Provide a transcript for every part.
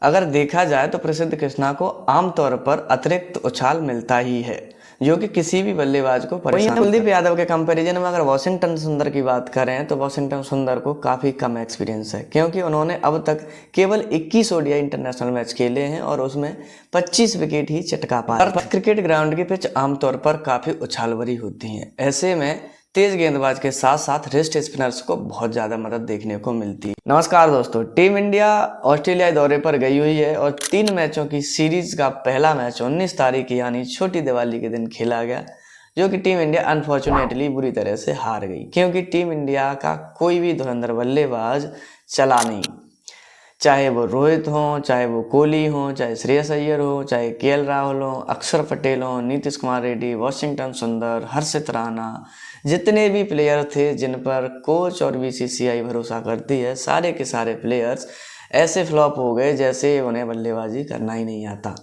अगर देखा जाए तो प्रसिद्ध कृष्णा को आमतौर पर अतिरिक्त उछाल मिलता ही है, जो कि किसी भी बल्लेबाज को परेशान। कुलदीप यादव के कंपैरिजन में अगर वॉशिंगटन सुंदर की बात करें तो वॉशिंगटन सुंदर को काफ़ी कम एक्सपीरियंस है, क्योंकि उन्होंने अब तक केवल 21 ओडीआई इंटरनेशनल मैच खेले हैं और उसमें 25 विकेट ही चटका पाए। क्रिकेट ग्राउंड की पिच आमतौर पर काफ़ी उछाल भरी होती है। ऐसे में तेज गेंदबाज के साथ साथ रिस्ट स्पिनर्स को बहुत ज़्यादा मदद देखने को मिलती है। नमस्कार दोस्तों, टीम इंडिया ऑस्ट्रेलिया दौरे पर गई हुई है और 3 मैचों की सीरीज का पहला मैच 19 तारीख यानी छोटी दिवाली के दिन खेला गया, जो कि टीम इंडिया अनफॉर्चुनेटली बुरी तरह से हार गई, क्योंकि टीम इंडिया का कोई भी धुरंधर बल्लेबाज चला नहीं। चाहे वो रोहित हो, चाहे वो कोहली हो, चाहे श्रेयस अय्यर हो, चाहे केएल राहुल हो, अक्षर पटेल हो, नीतीश कुमार रेड्डी, वॉशिंगटन सुंदर, हर्षित राणा, जितने भी प्लेयर थे जिन पर कोच और बीसीसीआई भरोसा करती है, सारे के सारे प्लेयर्स ऐसे फ्लॉप हो गए जैसे उन्हें बल्लेबाजी करना ही नहीं आता।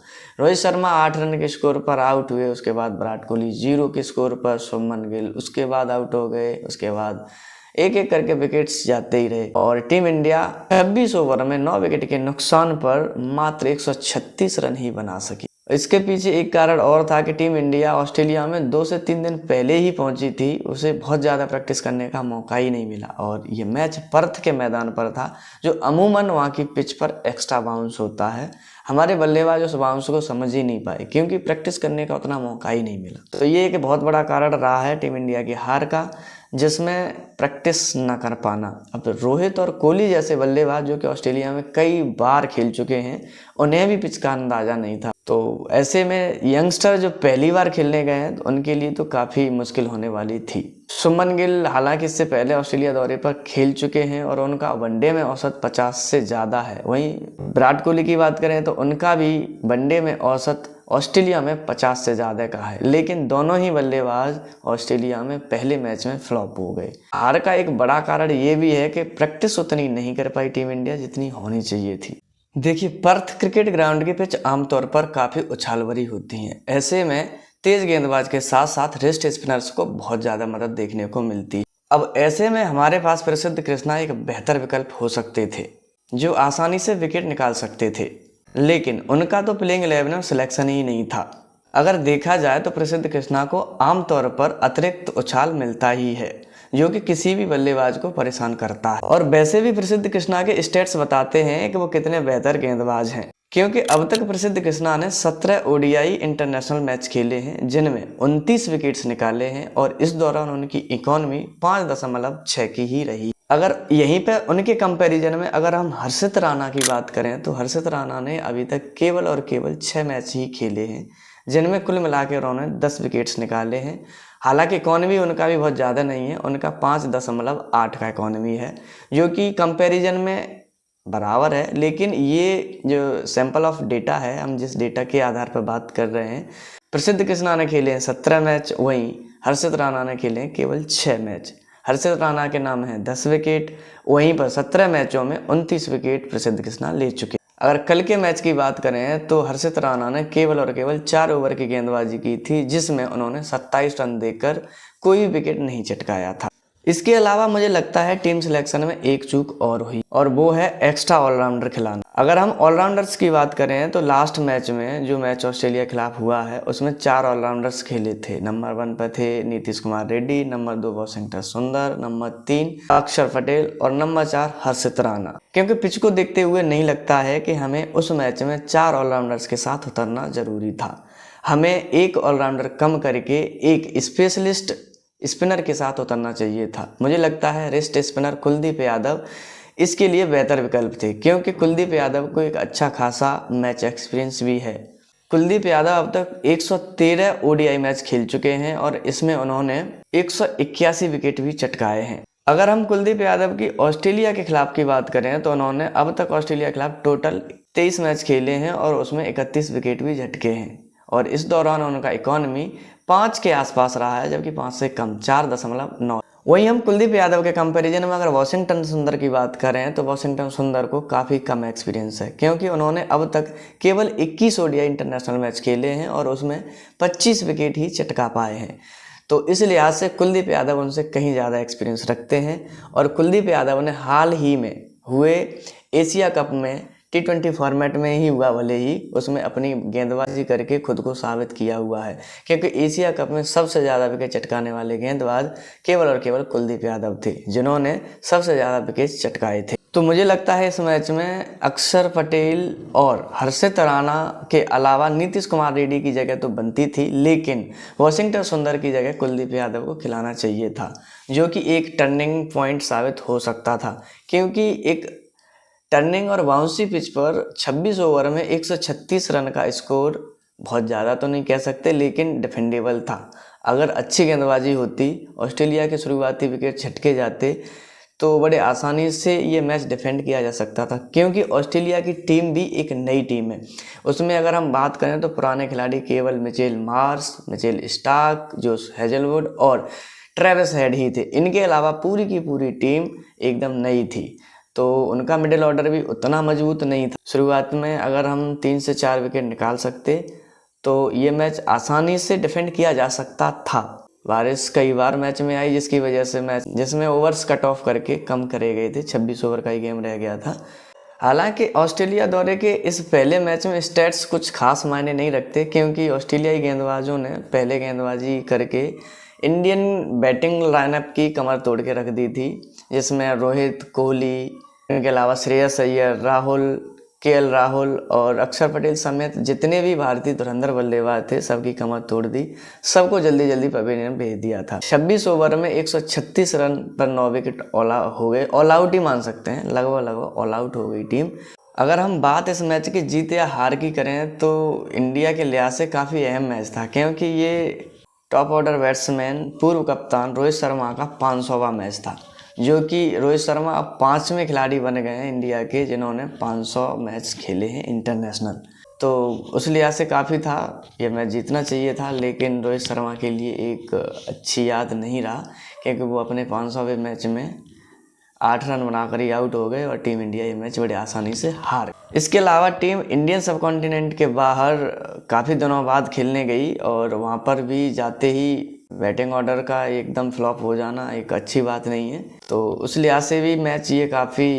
रोहित शर्मा 8 रन के स्कोर पर आउट हुए, उसके बाद विराट कोहली 0 के स्कोर पर, शुभमन गिल उसके बाद आउट हो गए, उसके बाद एक एक करके विकेट्स जाते ही रहे और टीम इंडिया 26 ओवर में 9 विकेट के नुकसान पर मात्र 136 रन ही बना सकी। इसके पीछे एक कारण और था कि टीम इंडिया ऑस्ट्रेलिया में 2 से 3 दिन पहले ही पहुंची थी, उसे बहुत ज़्यादा प्रैक्टिस करने का मौका ही नहीं मिला और ये मैच पर्थ के मैदान पर था, जो अमूमन वहाँ की पिच पर एक्स्ट्रा बाउंस होता है। हमारे बल्लेबाज उस बाउंस को समझ ही नहीं पाए, क्योंकि प्रैक्टिस करने का उतना मौका ही नहीं मिला। तो ये एक बहुत बड़ा कारण रहा है टीम इंडिया की हार का, जिसमें प्रैक्टिस न कर पाना। अब रोहित और कोहली जैसे बल्लेबाज जो कि ऑस्ट्रेलिया में कई बार खेल चुके हैं, उन्हें भी पिच का अंदाज़ा नहीं था। तो ऐसे में यंगस्टर जो पहली बार खेलने गए हैं, तो उनके लिए तो काफ़ी मुश्किल होने वाली थी। शुभमन गिल हालांकि इससे पहले ऑस्ट्रेलिया दौरे पर खेल चुके हैं और उनका वनडे में औसत 50 से ज़्यादा है। वहीं विराट कोहली की बात करें तो उनका भी वनडे में औसत ऑस्ट्रेलिया में 50 से ज़्यादा का है, लेकिन दोनों ही बल्लेबाज ऑस्ट्रेलिया में पहले मैच में फ्लॉप हो गए। हार का एक बड़ा कारण ये भी है कि प्रैक्टिस उतनी नहीं कर पाई टीम इंडिया जितनी होनी चाहिए थी। देखिए, पर्थ क्रिकेट ग्राउंड की पिच आमतौर पर काफ़ी उछाल भरी होती हैं। ऐसे में तेज गेंदबाज के साथ साथ रिस्ट स्पिनर्स को बहुत ज़्यादा मदद देखने को मिलती है। अब ऐसे में हमारे पास प्रसिद्ध कृष्णा एक बेहतर विकल्प हो सकते थे, जो आसानी से विकेट निकाल सकते थे, लेकिन उनका तो प्लेइंग 11 में सिलेक्शन ही नहीं था। अगर देखा जाए तो प्रसिद्ध कृष्णा को आमतौर पर अतिरिक्त उछाल मिलता ही है, जो कि किसी भी बल्लेबाज को परेशान करता है। और वैसे भी प्रसिद्ध कृष्णा के स्टेट्स बताते हैं कि वो कितने बेहतर गेंदबाज हैं, क्योंकि अब तक प्रसिद्ध कृष्णा ने 17 ओडीआई इंटरनेशनल मैच खेले हैं, जिनमें 29 विकेट्स निकाले हैं और इस दौरान उनकी इकॉनमी 5.6 की ही रही। अगर यहीं पर उनके कंपैरिजन में अगर हम हर्षित राणा की बात करें तो हर्षित राणा ने अभी तक केवल और केवल 6 मैच ही खेले हैं, जिनमें कुल मिला के उन्होंने 10 विकेट्स निकाले हैं। हालांकि इकॉनमी उनका भी बहुत ज़्यादा नहीं है, उनका 5.8 का इकॉनमी है, जो कि कंपैरिजन में बराबर है। लेकिन ये जो सैंपल ऑफ डेटा है, हम जिस डेटा के आधार पर बात कर रहे हैं, प्रसिद्ध कृष्णा ने खेले हैं 17 मैच, वहीं हर्षित राणा ने खेले हैं केवल 6 मैच। हर्षित राणा के नाम है 10 विकेट, वहीं पर 17 मैचों में 29 विकेट प्रसिद्ध कृष्णा ले चुके। अगर कल के मैच की बात करें तो हर्षित राणा ने केवल और केवल 4 ओवर की गेंदबाजी की थी, जिसमें उन्होंने 27 रन देकर कोई विकेट नहीं चटकाया था। इसके अलावा मुझे लगता है टीम सिलेक्शन में एक चूक और हुई, और वो है एक्स्ट्रा ऑलराउंडर खिलाना। अगर हम ऑलराउंडर्स की बात करें तो लास्ट मैच में जो मैच ऑस्ट्रेलिया के खिलाफ हुआ है, उसमें 4 ऑलराउंडर्स खेले थे। नंबर 1 पर थे नीतीश कुमार रेड्डी, नंबर 2 वॉशिंगटन सुंदर, नंबर 3 अक्षर पटेल और नंबर 4 हर्षित राणा। क्योंकि पिच को देखते हुए नहीं लगता है कि हमें उस मैच में 4 ऑलराउंडर्स के साथ उतरना जरूरी था। हमें एक ऑलराउंडर कम करके एक स्पेशलिस्ट स्पिनर के साथ उतरना चाहिए था। मुझे लगता है रिस्ट स्पिनर कुलदीप यादव इसके लिए बेहतर विकल्प थे, क्योंकि कुलदीप यादव को एक अच्छा खासा मैच एक्सपीरियंस भी है। कुलदीप यादव अब तक 113 ओडीआई मैच खेल चुके हैं और इसमें उन्होंने 181 विकेट भी चटकाए हैं। अगर हम कुलदीप यादव की ऑस्ट्रेलिया के खिलाफ की बात करें तो उन्होंने अब तक ऑस्ट्रेलिया के खिलाफ टोटल 23 मैच खेले हैं और उसमें 31 विकेट भी झटके हैं, और इस दौरान उनका इकॉनमी 5 के आसपास रहा है, जबकि 5 से कम 4.9। वहीं हम कुलदीप यादव के कंपैरिजन में अगर वॉशिंगटन सुंदर की बात करें तो वॉशिंगटन सुंदर को काफ़ी कम एक्सपीरियंस है, क्योंकि उन्होंने अब तक केवल 21 ओडीआई इंटरनेशनल मैच खेले हैं और उसमें 25 विकेट ही चटका पाए हैं। तो इस लिहाज से कुलदीप यादव उनसे कहीं ज़्यादा एक्सपीरियंस रखते हैं। और कुलदीप यादव ने हाल ही में हुए एशिया कप में T20 फॉर्मेट में ही हुआ, भले ही उसमें अपनी गेंदबाजी करके खुद को साबित किया हुआ है, क्योंकि एशिया कप में सबसे ज़्यादा विकेट चटकाने वाले गेंदबाज केवल और केवल कुलदीप यादव थे, जिन्होंने सबसे ज़्यादा विकेट चटकाए थे। तो मुझे लगता है इस मैच में अक्षर पटेल और हर्षित राणा के अलावा नीतीश कुमार रेड्डी की जगह तो बनती थी, लेकिन वॉशिंगटन सुंदर की जगह कुलदीप यादव को खिलाना चाहिए था, जो कि एक टर्निंग पॉइंट साबित हो सकता था, क्योंकि एक टर्निंग और बाउंसी पिच पर 26 ओवर में 136 रन का स्कोर बहुत ज़्यादा तो नहीं कह सकते, लेकिन डिफेंडेबल था। अगर अच्छी गेंदबाजी होती, ऑस्ट्रेलिया के शुरुआती विकेट झटके जाते, तो बड़े आसानी से ये मैच डिफेंड किया जा सकता था, क्योंकि ऑस्ट्रेलिया की टीम भी एक नई टीम है। उसमें अगर हम बात करें तो पुराने खिलाड़ी केवल Mitchell Marsh, Mitchell Starc, Josh Hazlewood और ट्रेविस हेड ही थे। इनके अलावा पूरी की पूरी टीम एकदम नई थी, तो उनका मिडिल ऑर्डर भी उतना मजबूत नहीं था। शुरुआत में अगर हम 3 से 4 विकेट निकाल सकते तो ये मैच आसानी से डिफेंड किया जा सकता था। बारिश कई बार मैच में आई, जिसकी वजह से मैच जिसमें ओवर्स कट ऑफ करके कम करे गए थे, 26 ओवर का ही गेम रह गया था। हालांकि ऑस्ट्रेलिया दौरे के इस पहले मैच में स्टैट्स कुछ खास मायने नहीं रखते, क्योंकि ऑस्ट्रेलियाई गेंदबाजों ने पहले गेंदबाजी करके इंडियन बैटिंग लाइनअप की कमर तोड़ के रख दी थी, जिसमें रोहित, कोहली, इनके अलावा श्रेयस अय्यर, राहुल, केएल राहुल और अक्षर पटेल समेत जितने भी भारतीय धुरंधर बल्लेबाज थे, सबकी कमर तोड़ दी, सबको जल्दी जल्दी पवेलियन भेज दिया था। 26 ओवर में 136 रन पर 9 विकेट ऑल आउट ही मान सकते हैं, लगभग ऑल आउट हो गई टीम। अगर हम बात इस मैच की जीत या हार की करें तो इंडिया के लिहाज से काफ़ी अहम मैच था, क्योंकि ये टॉप ऑर्डर बैट्समैन पूर्व कप्तान रोहित शर्मा का 500वां मैच था, जो कि रोहित शर्मा अब 5वें खिलाड़ी बन गए हैं इंडिया के जिन्होंने 500 मैच खेले हैं इंटरनेशनल। तो उस लिहाज से काफ़ी था, ये मैच जीतना चाहिए था, लेकिन रोहित शर्मा के लिए एक अच्छी याद नहीं रहा, क्योंकि वो अपने 500वें मैच में 8 रन बनाकर ही आउट हो गए और टीम इंडिया ये मैच बड़ी आसानी से हार गई। इसके अलावा टीम इंडियन सब कॉन्टिनेंट के बाहर काफ़ी दिनों बाद खेलने गई, और वहाँ पर भी जाते ही बैटिंग ऑर्डर का एकदम फ्लॉप हो जाना एक अच्छी बात नहीं है। तो उस लिहाज से भी मैच ये काफ़ी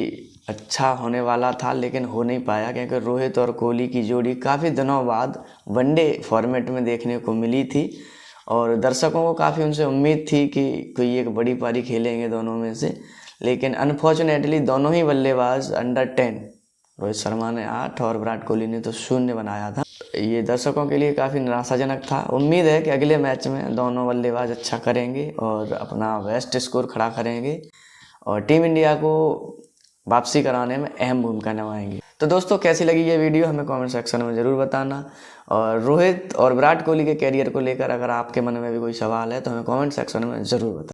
अच्छा होने वाला था, लेकिन हो नहीं पाया, क्योंकि रोहित और कोहली की जोड़ी काफ़ी दिनों बाद वनडे फॉर्मेट में देखने को मिली थी, और दर्शकों को काफ़ी उनसे उम्मीद थी कि कोई एक बड़ी पारी खेलेंगे दोनों में से, लेकिन अनफॉर्चुनेटली दोनों ही बल्लेबाज अंडर 10, रोहित शर्मा ने 8 और विराट कोहली ने तो 0 बनाया था। ये दर्शकों के लिए काफ़ी निराशाजनक था। उम्मीद है कि अगले मैच में दोनों बल्लेबाज अच्छा करेंगे और अपना बेस्ट स्कोर खड़ा करेंगे, और टीम इंडिया को वापसी कराने में अहम भूमिका निभाएंगे। तो दोस्तों, कैसी लगी ये वीडियो हमें कमेंट सेक्शन में ज़रूर बताना, और रोहित और विराट कोहली के कैरियर को लेकर अगर आपके मन में भी कोई सवाल है तो हमें कमेंट सेक्शन में ज़रूर बताना।